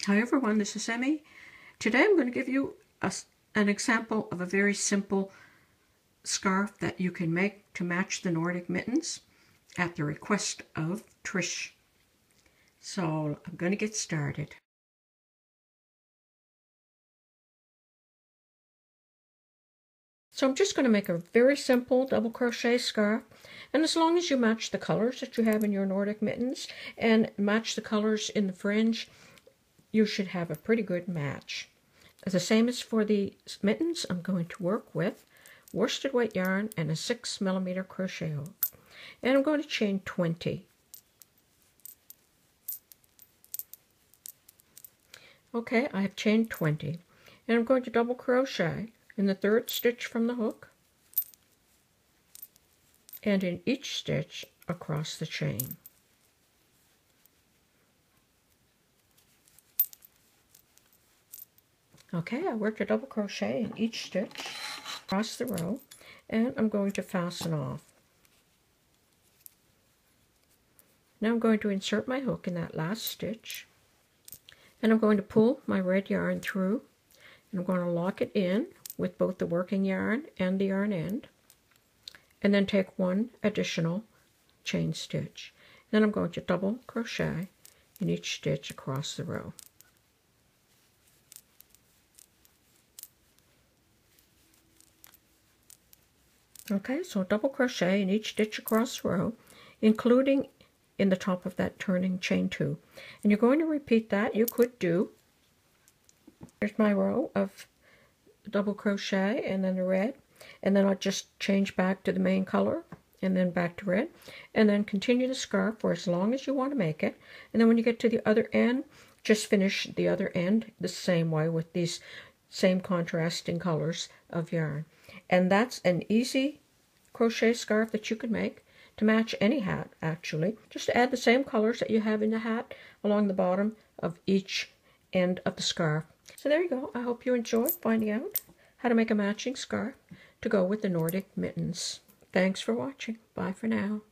Hi everyone, this is Emmy. Today I'm going to give you an example of a very simple scarf that you can make to match the Nordic Mittens at the request of Trish. So I'm going to get started. So I'm just going to make a very simple double crochet scarf, and as long as you match the colors that you have in your Nordic Mittens and match the colors in the fringe, you should have a pretty good match. The same as for the mittens, I'm going to work with worsted weight yarn and a 6mm crochet hook. And I'm going to chain 20. Okay, I have chained 20. And I'm going to double crochet in the third stitch from the hook and in each stitch across the chain. Okay, I worked a double crochet in each stitch across the row, and I'm going to fasten off. Now I'm going to insert my hook in that last stitch, and I'm going to pull my red yarn through, and I'm going to lock it in with both the working yarn and the yarn end, and then take one additional chain stitch. Then I'm going to double crochet in each stitch across the row. Okay, so double crochet in each stitch across the row, including in the top of that turning chain 2. And you're going to repeat that. You could do, here's my row of double crochet and then the red, and then I'll just change back to the main color and then back to red, and then continue the scarf for as long as you want to make it. And then when you get to the other end, just finish the other end the same way with these same contrasting colors of yarn. And that's an easy crochet scarf that you can make to match any hat, actually. Just add the same colors that you have in the hat along the bottom of each end of the scarf. So there you go. I hope you enjoyed finding out how to make a matching scarf to go with the Nordic Mittens. Thanks for watching. Bye for now.